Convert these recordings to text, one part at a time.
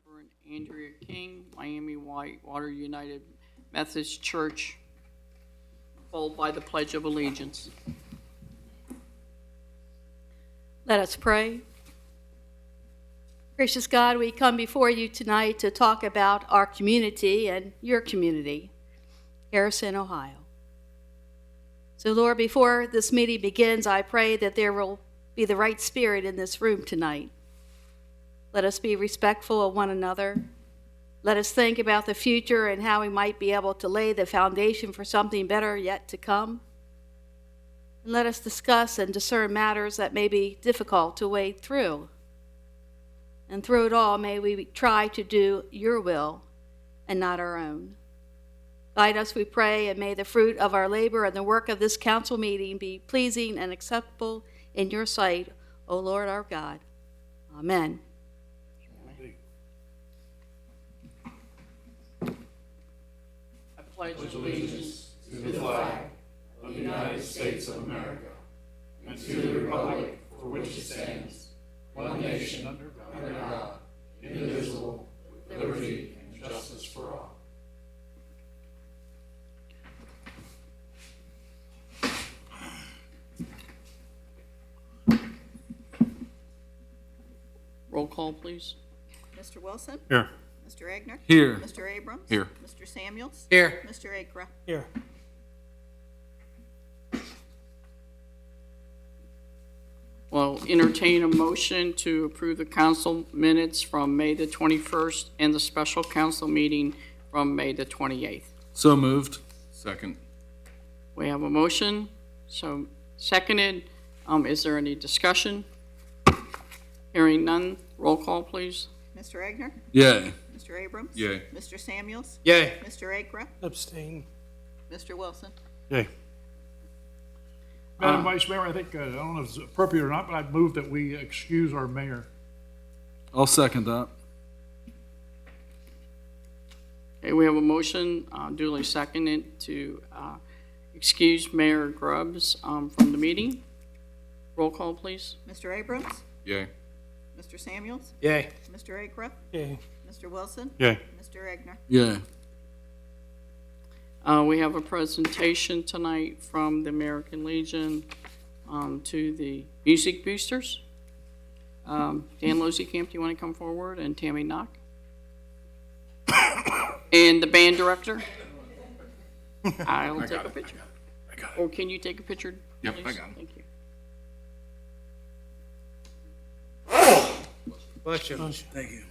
Reverend Andrea King, Miami Whitewater United Methodist Church, followed by the Pledge of Allegiance. Let us pray. Gracious God, we come before you tonight to talk about our community and your community, Harrison, Ohio. So, Lord, before this meeting begins, I pray that there will be the right spirit in this room tonight. Let us be respectful of one another. Let us think about the future and how we might be able to lay the foundation for something better yet to come. And let us discuss and discern matters that may be difficult to wade through. And through it all, may we try to do your will and not our own. Guide us, we pray, and may the fruit of our labor and the work of this council meeting be pleasing and acceptable in your sight, O Lord our God. Amen. I pledge allegiance to the flag of the United States of America and to the republic for which it stands, one nation under God, indivisible, with liberty and justice for all. Roll call, please. Mr. Wilson? Here. Mr. Egner? Here. Mr. Abrams? Here. Mr. Samuels? Here. Mr. Akra? Here. Well, entertain a motion to approve the council minutes from May the 21st and the special council meeting from May the 28th. So moved. Second. We have a motion, so seconded. Is there any discussion? Hearing none, roll call, please. Mr. Egner? Yay. Mr. Abrams? Yay. Mr. Samuels? Yay. Mr. Akra? Abstain. Mr. Wilson? Yay. Madam Vice Mayor, I think, I don't know if it's appropriate or not, but I'd move that we excuse our mayor. I'll second that. Okay, we have a motion duly seconded to excuse Mayor Grubbs from the meeting. Roll call, please. Mr. Abrams? Yay. Mr. Samuels? Yay. Mr. Akra? Yay. Mr. Wilson? Yay. Mr. Egner? Yay. We have a presentation tonight from the American Legion to the Music Boosters. Dan Losekamp, do you want to come forward? And Tammy Knock. And the band director. I'll take a picture. I got it. Or can you take a picture, Yep, please? I got it. Thank you. Bless you. Thank you.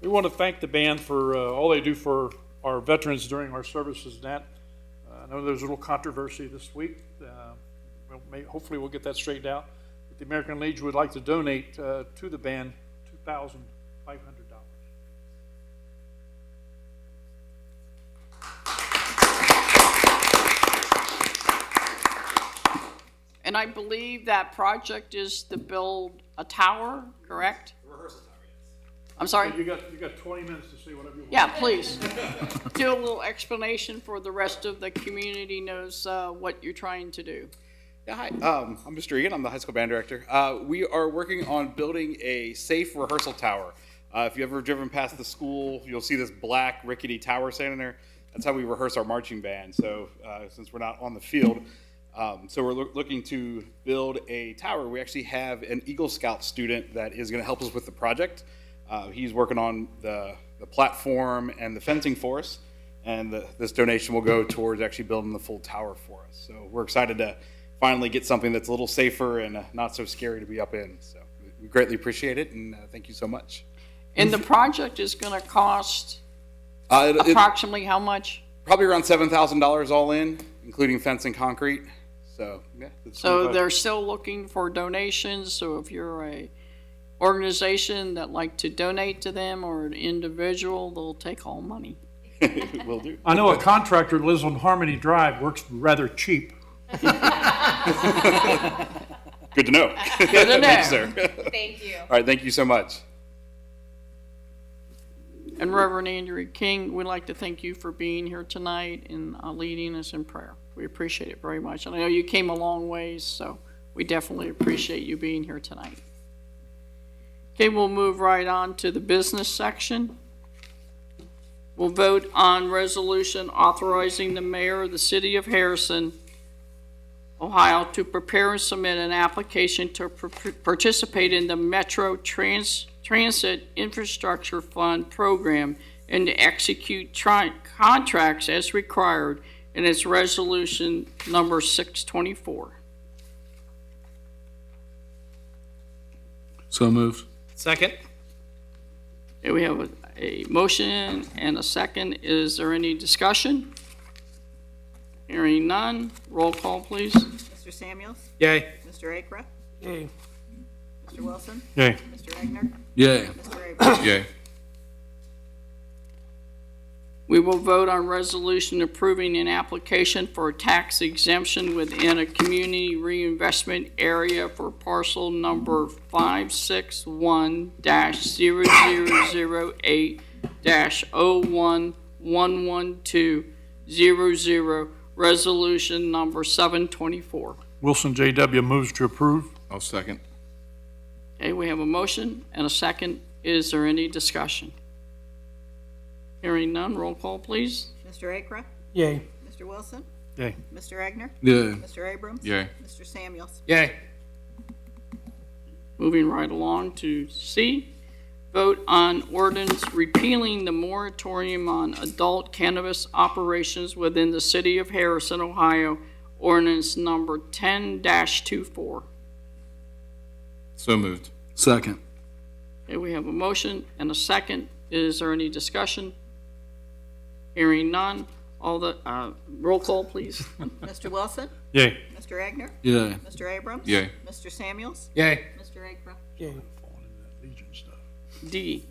We want to thank the band for all they do for our veterans during our services and that. I know there's a little controversy this week. Hopefully we'll get that straightened out. But the American Legion would like to donate to the band $2,500. And I believe that project is to build a tower, correct? Rehearsal tower, yes. I'm sorry? You got 20 minutes to say whatever you want. Yeah, please. Do a little explanation for the rest of the community knows what you're trying to do. Yeah, hi. I'm Mr. Egan. I'm the high school band director. We are working on building a safe rehearsal tower. If you've ever driven past the school, you'll see this black rickety tower standing there. That's how we rehearse our marching band. So since we're not on the field, so we're looking to build a tower. We actually have an Eagle Scout student that is going to help us with the project. He's working on the platform and the fencing for us, and this donation will go towards actually building the full tower for us. So we're excited to finally get something that's a little safer and not so scary to be up in. So we greatly appreciate it, and thank you so much. And the project is going to cost approximately how much? Probably around $7,000 all in, including fence and concrete. So yeah. So they're still looking for donations. So if you're a organization that like to donate to them or an individual, they'll take all money. Will do. I know a contractor that lives on Harmony Drive, works rather cheap. Good to know. Good to know. Thanks, sir. Thank you. All right, thank you so much. And Reverend Andrew King, we'd like to thank you for being here tonight and leading us in prayer. We appreciate it very much. And I know you came a long ways, so we definitely appreciate you being here tonight. Okay, we'll move right on to the business section. We'll vote on resolution authorizing the mayor of the city of Harrison, Ohio, to prepare and submit an application to participate in the Metro Transit Infrastructure Fund program and to execute contracts as required in its resolution number 624. So moved. Second. Okay, we have a motion and a second. Is there any discussion? Hearing none. Roll call, please. Mr. Samuels? Yay. Mr. Akra? Yay. Mr. Wilson? Yay. Mr. Egner? Yay. Mr. Abrams? Yay. We will vote on resolution approving an application for a tax exemption within a community reinvestment area for parcel number 561-0008-0111200, resolution number 724. Wilson J.W. moves to approve. I'll second. Okay, we have a motion and a second. Is there any discussion? Hearing none, roll call, please. Mr. Akra? Yay. Mr. Wilson? Yay. Mr. Egner? Yay. Mr. Abrams? Yay. Mr. Samuels? Yay. Moving right along to C, vote on ordinance repealing the moratorium on adult cannabis operations within the city of Harrison, Ohio, ordinance number 10-24. So moved. Second. Okay, we have a motion and a second. Is there any discussion? Hearing none. All the, roll call, please. Mr. Wilson? Yay. Mr. Egner? Yay. Mr. Abrams? Yay. Mr. Samuels? Yay. Mr. Akra? Yay. Legion stuff. D,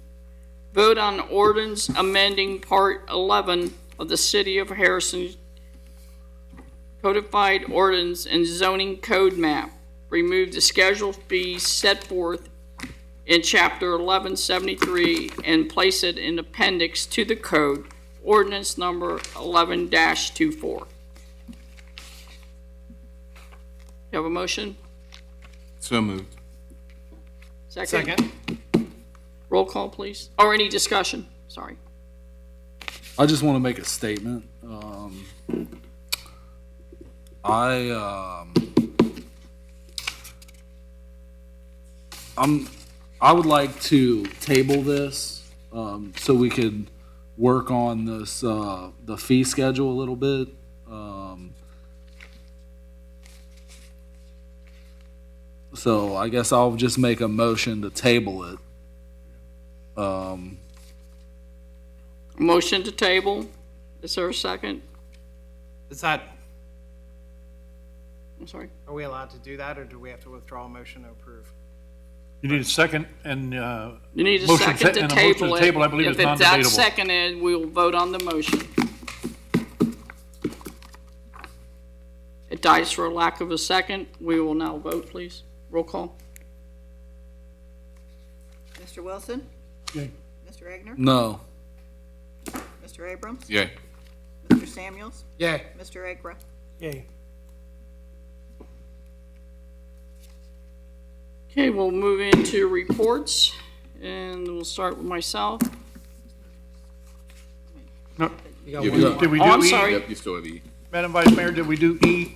vote on ordinance amending Part 11 of the City of Harrison Codified Ordinance and Zoning Code Map. Remove the schedule fees set forth in Chapter 1173 and place it in appendix to the code, ordinance number 11-24. You have a motion? So moved. Second. Roll call, please. Or any discussion? Sorry. I just want to make a statement. I would like to table this, so we could work on this, the fee schedule a little bit. So I guess I'll just make a motion to table it. Motion to table. Is there a second? Is that, I'm sorry. are we allowed to do that, or do we have to withdraw a motion to approve? You need a second and, You need a motion second to and a motion table to it. table, I believe, is If it's non-debatable. not seconded, we will vote on the motion. It dies for lack of a second. We will now vote, please. Roll call. Mr. Wilson? Yay. Mr. Egner? No. Mr. Abrams? Yay. Mr. Samuels? Yay. Mr. Akra? Yay. Okay, we'll move into reports, and we'll start with myself. No, You got Yeah, one we more. did we Oh, I'm do E? sorry. Yep, you still have E. Madam Vice Mayor, did we do E?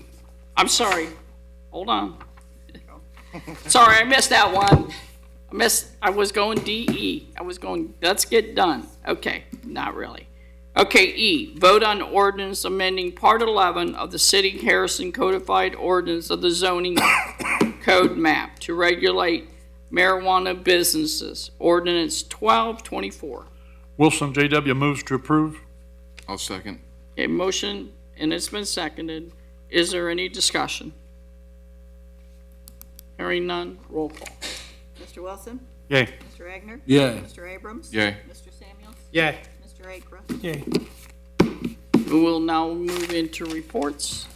I'm sorry. Hold on. Sorry, I missed that one. I was going DE. I was going, let's get done. Okay, not really. Okay, E, vote on ordinance amending Part 11 of the City of Harrison Codified Ordinance of the Zoning Code Map to regulate marijuana businesses, ordinance 1224. Wilson J.W. moves to approve. I'll second. A motion, and it's been seconded. Is there any discussion? Hearing none, roll call. Mr. Wilson? Yay. Mr. Egner? Yay. Mr. Abrams? Yay. Mr. Samuels? Yay. Mr. Akra? Yay. We will now move into reports.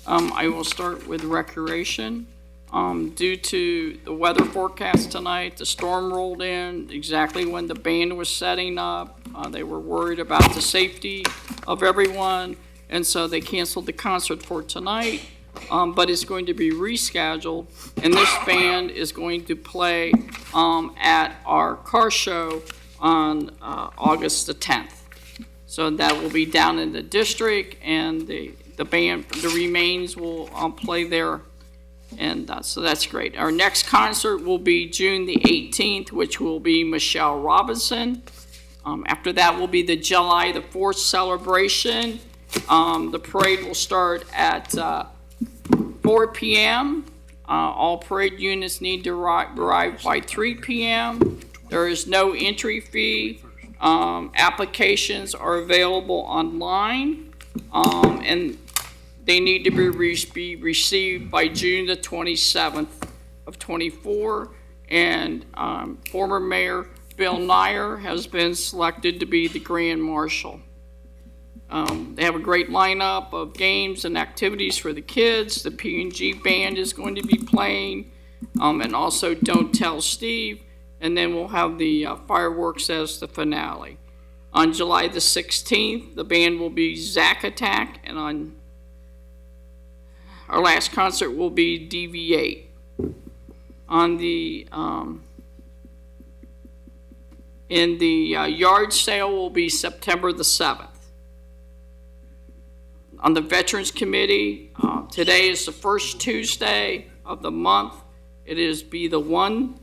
I will start with recreation. Due to the weather forecast tonight, the storm rolled in exactly when the band was setting up. They were worried about the safety of everyone, and so they canceled the concert for tonight. but it's going to be rescheduled. And this band is going to play at our car show on August the 10th. So that will be down in the district, and the band, the remains will play there. And so that's great. Our next concert will be June the 18th, which will be Michelle Robinson. After that will be the July the 4th celebration. The parade will start at 4 p.m. All parade units need to arrive by 3 p.m. There is no entry fee. Applications are available online, and they need to be received by June the 27th of 24. And former Mayor Bill Nyer has been selected to be the Grand Marshal. They have a great lineup of games and activities for the kids. The P&G band is going to be playing, and also Don't Tell Steve. And then we'll have the fireworks as the finale. On July the 16th, the band will be Zack Attack, and on our last concert will be DV8. On the yard sale will be September the 7th. On the Veterans Committee, today is the first Tuesday of the month. It is Be the One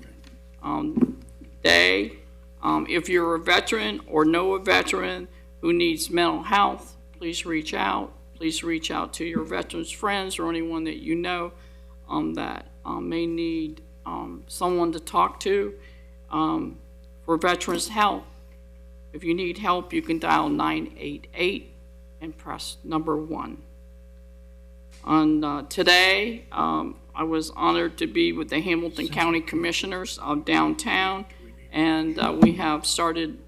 day. If you're a veteran or know a veteran who needs mental health, please reach out. Please reach out to your veterans friends or anyone that you know that may need someone to talk to for veterans help. If you need help, you can dial 988 and press number 1. On today, I was honored to be with the Hamilton County Commissioners downtown, and we have joined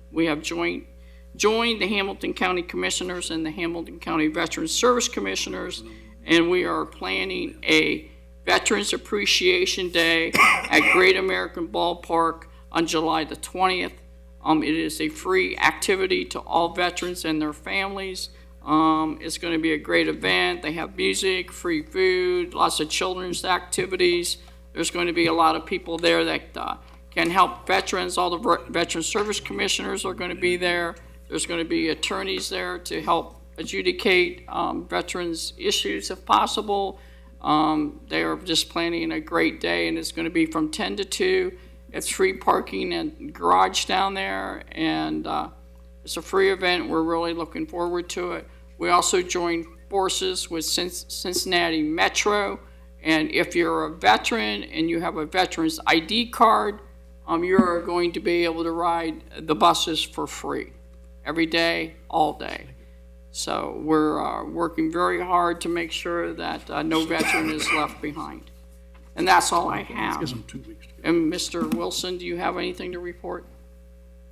the Hamilton County Commissioners and the Hamilton County Veterans Service Commissioners, and we are planning a Veterans Appreciation Day at Great American Ballpark on July the 20th. It is a free activity to all veterans and their families. It's going to be a great event. They have music, free food, lots of children's activities. There's going to be a lot of people there that can help veterans. All the Veteran Service Commissioners are going to be there. There's going to be attorneys there to help adjudicate veterans' issues if possible. They are just planning a great day, and it's going to be from 10 to 2. It's free parking and garage down there, and it's a free event. We're really looking forward to it. We also joined forces with Cincinnati Metro, and if you're a veteran and you have a veteran's ID card, you're going to be able to ride the buses for free every day, all day. So we're working very hard to make sure that no veteran is left behind. And that's all I have. Gives them 2 weeks. And Mr. Wilson, do you have anything to report?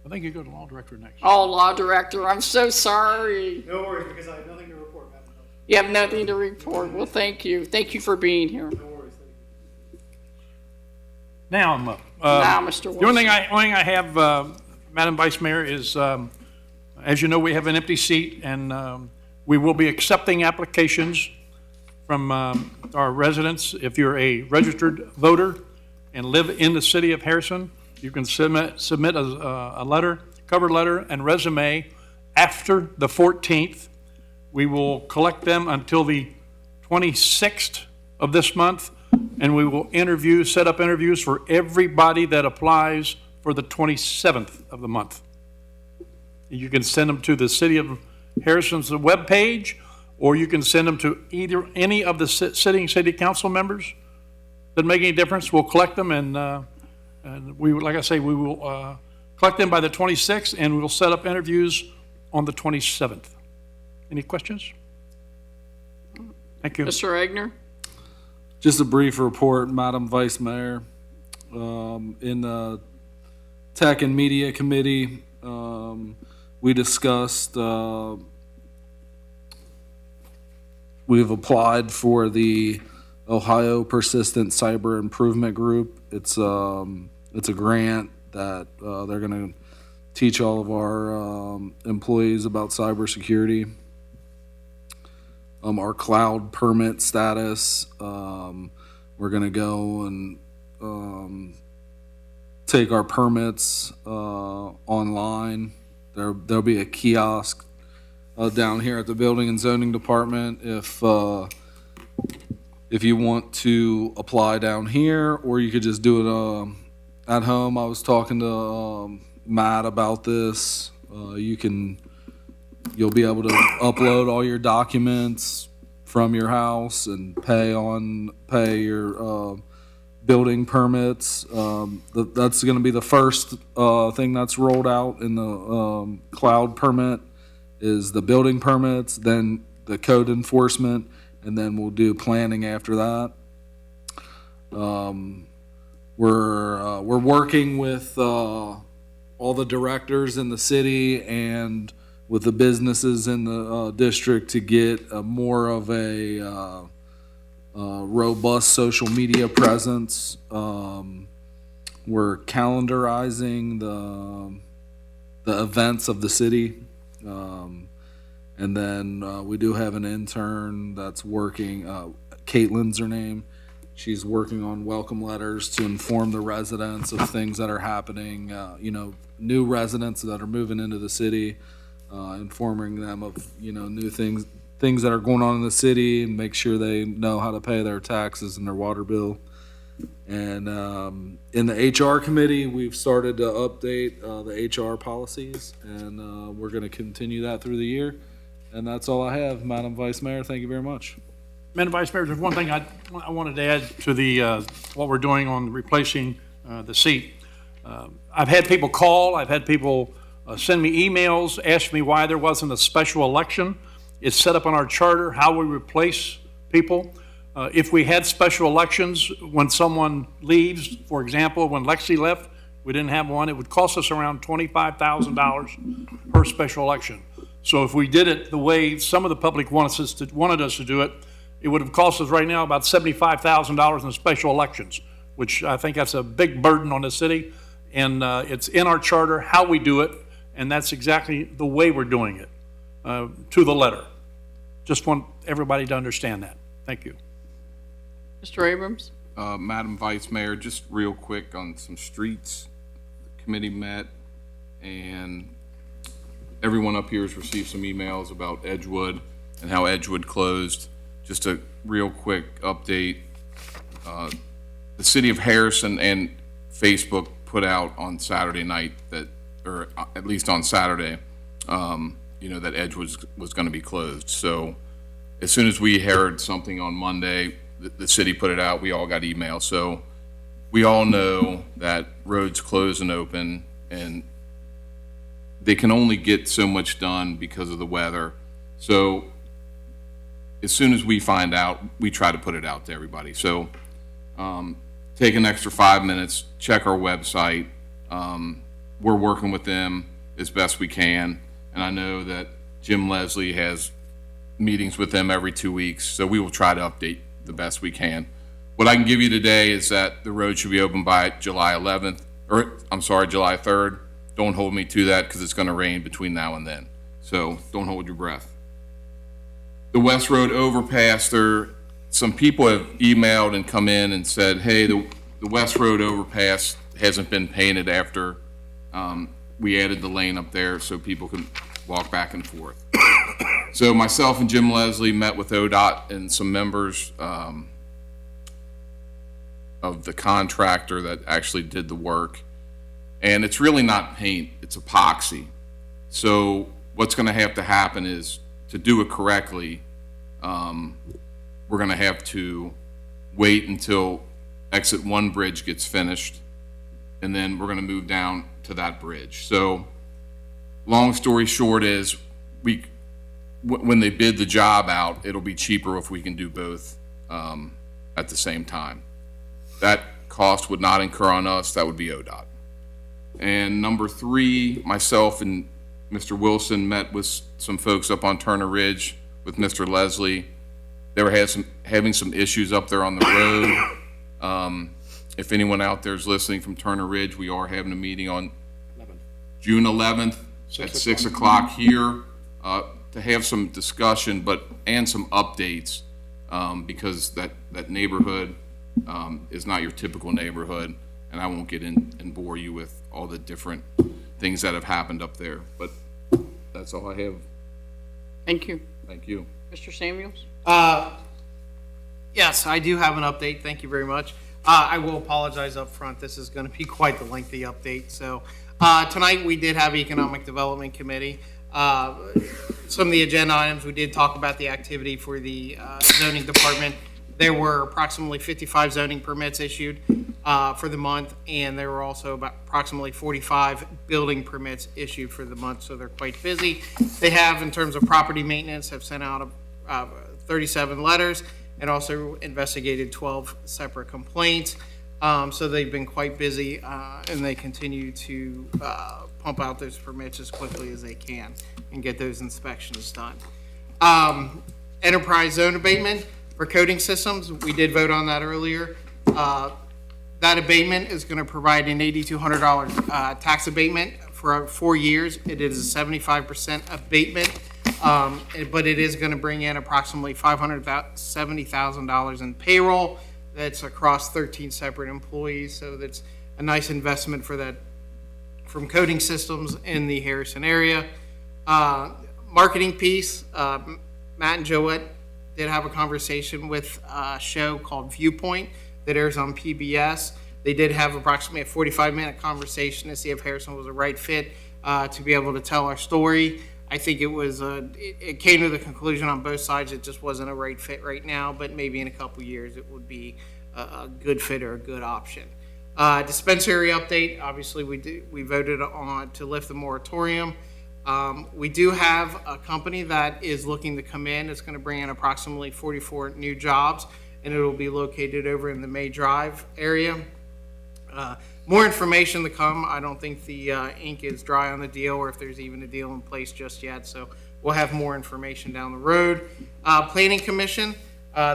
I think you go to law director next. Oh, Law Director, I'm so sorry. No worries, because I have nothing to report, Madam Judge. You have nothing to report. Well, thank you. Thank you for being here. No worries, thank you. Now I'm up. Now, Mr. Wilson. The only thing I have, Madam Vice Mayor, is, as you know, we have an empty seat, and we will be accepting applications from our residents. If you're a registered voter and live in the city of Harrison, you can submit a letter, cover letter, and resume after the 14th. We will collect them until the 26th of this month, and we will set up interviews for everybody that applies for the 27th of the month. You can send them to the City of Harrison's webpage, or you can send them to any of the sitting city council members. Doesn't make any difference. We'll collect them, and we, like I say, we will collect them by the 26th, and we will set up interviews on the 27th. Any questions? Thank you. Mr. Egner? Just a brief report, Madam Vice Mayor. In the Tech and Media Committee, we discussed, we've applied for the Ohio Persistent Cyber Improvement Group. It's a grant that they're going to teach all of our employees about cybersecurity. our cloud permit status. We're gonna go and take our permits online. There'll be a kiosk down here at the Building and Zoning Department if you want to apply down here, or you could just do it at home. I was talking to Matt about this. You'll be able to upload all your documents from your house and pay your building permits. That's going to be the first thing that's rolled out in the cloud permit is the building permits, then the code enforcement, and then we'll do planning after that. We're working with all the directors in the city and with the businesses in the district to get more of a robust social media presence. We're calendarizing the events of the city. And then we do have an intern that's working, Caitlin's her name. She's working on welcome letters to inform the residents of things that are happening, new residents that are moving into the city, informing them of, new things that are going on in the city and make sure they know how to pay their taxes and their water bill. And in the HR committee, we've started to update the HR policies, and we're going to continue that through the year. And that's all I have, Madam Vice Mayor. Thank you very much. Madam Vice Mayor, there's one thing I wanted to add to the what we're doing on replacing the seat. I've had people call, I've had people send me emails, ask me why there wasn't a special election. It's set up on our charter how we replace people. If we had special elections when someone leaves, for example, when Lexi left, we didn't have one, it would cost us around $25,000 per special election. So if we did it the way some of the public wanted us to do it, it would have cost us right now about $75,000 in special elections, which I think that's a big burden on the city. And it's in our charter how we do it, and that's exactly the way we're doing it, to the letter. Just want everybody to understand that. Thank you. Mr. Abrams? Madam Vice Mayor, just real quick on some streets. The committee met and everyone up here has received some emails about Edgewood and how Edgewood closed. Just a real quick update. The city of Harrison and Facebook put out on Saturday night that, or at least on Saturday, that Edgewood was going to be closed. So as soon as we heard something on Monday, the city put it out, we all got email. So we all know that roads close and open, and they can only get so much done because of the weather. So as soon as we find out, we try to put it out to everybody. So take an extra 5 minutes, check our website. We're working with them as best we can. And I know that Jim Leslie has meetings with them every 2 weeks. So we will try to update the best we can. What I can give you today is that the road should be open by July 3rd. Don't hold me to that because it's going to rain between now and then. So don't hold your breath. The West Road overpass, some people have emailed and come in and said, hey, the West Road overpass hasn't been painted after we added the lane up there so people can walk back and forth. So myself and Jim Leslie met with ODOT and some members of the contractor that actually did the work. And it's really not paint, it's epoxy. So what's going to have to happen is, to do it correctly, we're going to have to wait until exit 1 bridge gets finished, and then we're going to move down to that bridge. So long story short is, when they bid the job out, it'll be cheaper if we can do both at the same time. That cost would not incur on us, that would be ODOT. And number 3, myself and Mr. Wilson met with some folks up on Turner Ridge with Mr. Leslie. They were having some issues up there on the road. If anyone out there is listening from Turner Ridge, we are having a meeting on June 11th at 6 o'clock here to have some discussion, and some updates, because that neighborhood, is not your typical neighborhood, and I won't get in and bore you with all the different things that have happened up there, but that's all I have. Thank you. Thank you. Mr. Samuels? Yes, I do have an update. Thank you very much. I will apologize up front. This is going to be quite the lengthy update. So tonight we did have Economic Development Committee. Some of the agenda items, we did talk about the activity for the zoning department. There were approximately 55 zoning permits issued for the month, and there were also about approximately 45 building permits issued for the month, so they're quite busy. They have, in terms of property maintenance, have sent out 37 letters and also investigated 12 separate complaints. So they've been quite busy, and they continue to pump out those permits as quickly as they can and get those inspections done. Enterprise zone abatement for coding systems, we did vote on that earlier. That abatement is going to provide an $8,200 tax abatement for 4 years. It is a 75% abatement, but it is going to bring in approximately $570,000 in payroll. That's across 13 separate employees, so that's a nice investment for that from coding systems in the Harrison area. Marketing piece, Matt and Joette did have a conversation with a show called Viewpoint that airs on PBS. They did have approximately a 45-minute conversation to see if Harrison was a right fit to be able to tell our story. I think it was it came to the conclusion on both sides it just wasn't a right fit right now, but maybe in a couple years it would be a good fit or a good option. Dispensary update, obviously we voted on to lift the moratorium. We do have a company that is looking to come in. It's going to bring in approximately 44 new jobs, and it will be located over in the May Drive area. More information to come. I don't think the ink is dry on the deal, or if there's even a deal in place just yet, so we'll have more information down the road. Planning Commission,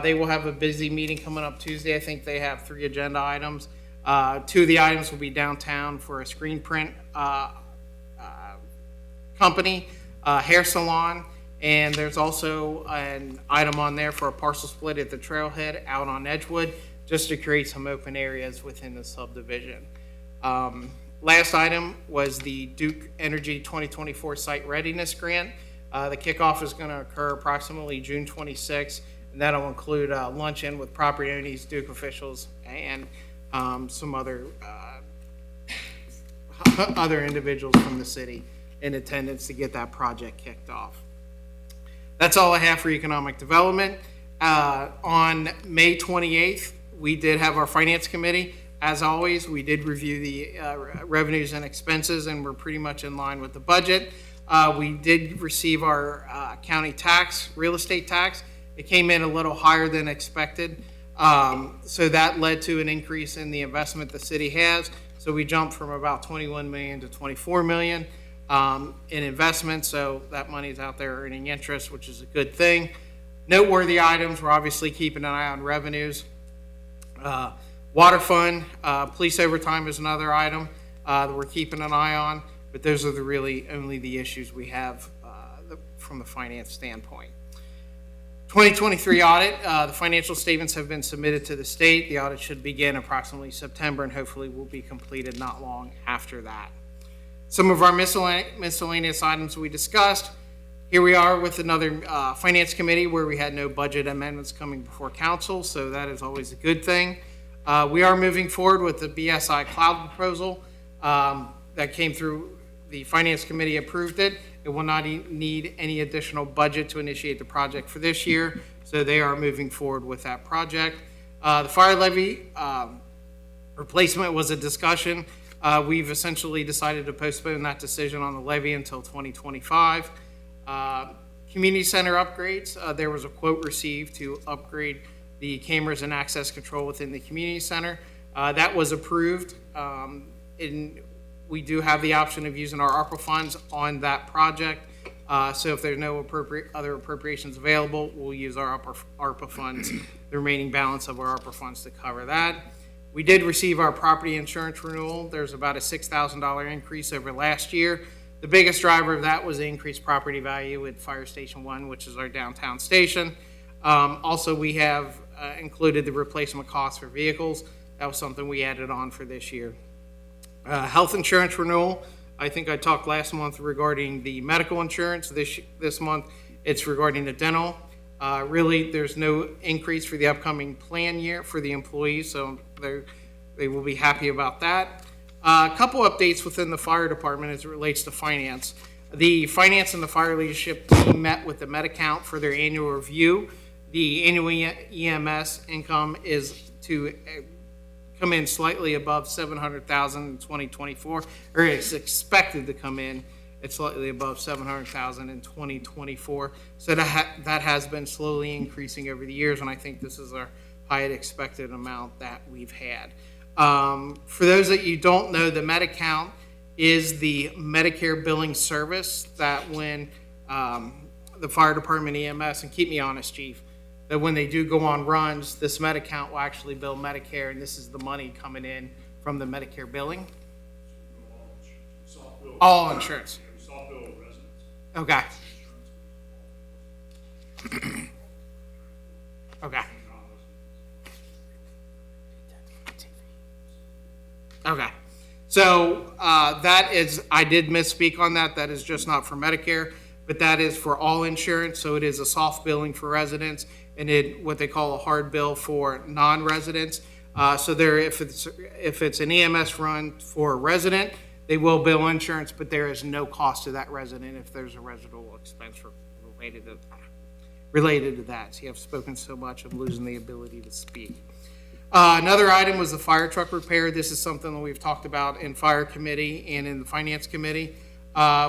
they will have a busy meeting coming up Tuesday. I think they have 3 agenda items. 2 of the items will be downtown for a screen print company, hair salon, and there's also an item on there for a parcel split at the trailhead out on Edgewood, just to create some open areas within the subdivision. Last item was the Duke Energy 2024 Site Readiness Grant. The kickoff is going to occur approximately June 26th, and that'll include a luncheon with property owners, Duke officials, and some other individuals from the city in attendance to get that project kicked off. That's all I have for economic development. On May 28th, we did have our finance committee. As always, we did review the revenues and expenses, and we're pretty much in line with the budget. We did receive our county tax, real estate tax. It came in a little higher than expected. So that led to an increase in the investment the city has. So we jumped from about 21 million to 24 million in investment. So that money's out there earning interest, which is a good thing. Noteworthy items, we're obviously keeping an eye on revenues. Water fund, police overtime is another item that we're keeping an eye on, but those are only the issues we have from the finance standpoint. 2023 audit, the financial statements have been submitted to the state. The audit should begin approximately September and hopefully will be completed not long after that. Some of our miscellaneous items we discussed. Here we are with another finance committee where we had no budget amendments coming before council, so that is always a good thing. We are moving forward with the BSI cloud proposal that came through. The finance committee approved it. It will not need any additional budget to initiate the project for this year, so they are moving forward with that project. The fire levy replacement was a discussion. We've essentially decided to postpone that decision on the levy until 2025. Community center upgrades, there was a quote received to upgrade the cameras and access control within the community center. That was approved. We do have the option of using our ARPA funds on that project. So if there's no other appropriations available, we'll use our ARPA funds, the remaining balance of our ARPA funds to cover that. We did receive our property insurance renewal. There's about a $6,000 increase over last year. The biggest driver of that was the increased property value at Fire Station 1, which is our downtown station. Also, we have included the replacement costs for vehicles. That was something we added on for this year. Health insurance renewal. I think I talked last month regarding the medical insurance. This month, it's regarding the dental. Really, there's no increase for the upcoming plan year for the employees, so they will be happy about that. A couple updates within the fire department as it relates to finance. The finance and the fire leadership team met with the Med-Account for their annual review. The annual EMS income is to come in slightly above $700,000 in 2024, or it's expected to come in at slightly above $700,000 in 2024. So that has been slowly increasing over the years, and I think this is our highest expected amount that we've had. For those that you don't know, the Med-Account is the Medicare billing service that when the fire department EMS, and keep me honest, Chief, that when they do go on runs, this Med-Account will actually bill Medicare, and this is the money coming in from the Medicare billing? All insurance. Okay. Okay. Okay. So that is, I did misspeak on that. That is just not for Medicare, but that is for all insurance. So it is a soft billing for residents and what they call a hard bill for non-residents. So there, if it's an EMS run for a resident, they will bill insurance, but there is no cost to that resident if there's a residual expense related to that. So you have spoken so much, I'm losing the ability to speak. Another item was the fire truck repair. This is something that we've talked about in fire committee and in the finance committee.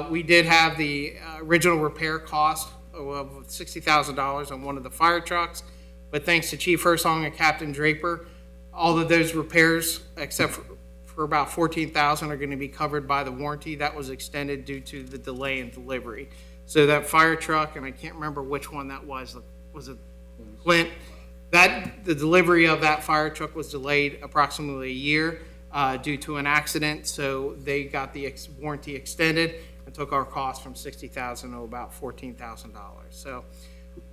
We did have the original repair cost of $60,000 on one of the fire trucks, but thanks to Chief Hersong and Captain Draper, all of those repairs, except for about $14,000, are going to be covered by the warranty. That was extended due to the delay in delivery. So that fire truck, and I can't remember which one that was it Clint? The delivery of that fire truck was delayed approximately a year due to an accident, so they got the warranty extended and took our cost from $60,000 to about $14,000. So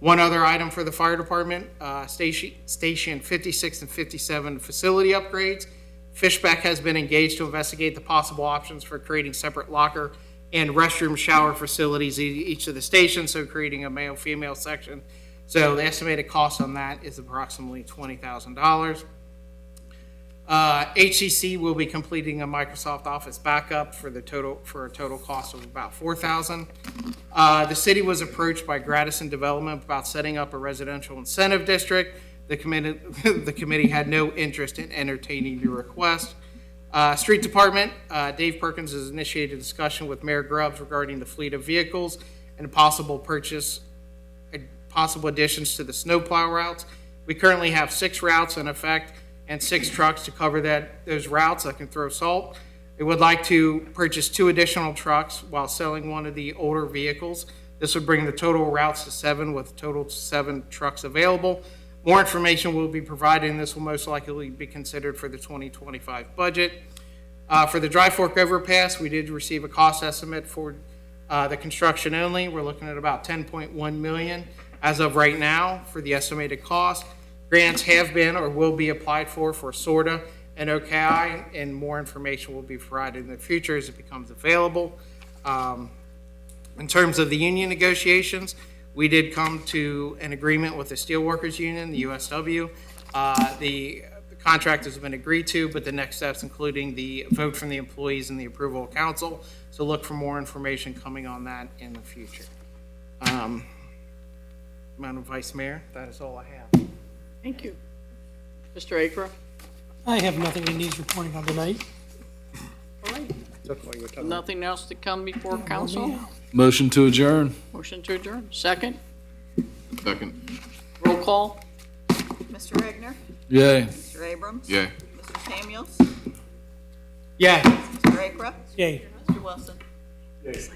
one other item for the fire department, Station 56 and 57 facility upgrades. Fishback has been engaged to investigate the possible options for creating separate locker and restroom shower facilities at each of the stations, so creating a male-female section. So the estimated cost on that is approximately $20,000. HCC will be completing a Microsoft Office backup for a total cost of about $4,000. The city was approached by Gradison Development about setting up a residential incentive district. The committee had no interest in entertaining the request. Street Department, Dave Perkins has initiated a discussion with Mayor Grubbs regarding the fleet of vehicles and possible additions to the snowplow routes. We currently have 6 routes in effect and 6 trucks to cover those routes that can throw salt. They would like to purchase 2 additional trucks while selling one of the older vehicles. This would bring the total routes to 7 with a total of 7 trucks available. More information will be provided, and this will most likely be considered for the 2025 budget. For the Dry Fork Overpass, we did receive a cost estimate for the construction only. We're looking at about $10.1 million as of right now for the estimated cost. Grants have been or will be applied for SORTA and OKI, and more information will be provided in the future as it becomes available. In terms of the union negotiations, we did come to an agreement with the Steelworkers Union, the USW. The contract has been agreed to, but the next steps including the vote from the employees and the approval of council. So look for more information coming on that in the future. Madam Vice Mayor, that is all I have. Thank you. Mr. Akra? I have nothing that needs reporting on tonight. All right. Nothing else to come before council? Motion to adjourn. Motion to adjourn. Second? Second. Roll call? Mr. Regner? Yay. Mr. Abrams? Yay. Mr. Samuels? Yeah. Mr. Akra? Yay. Mr. Wilson? Yes.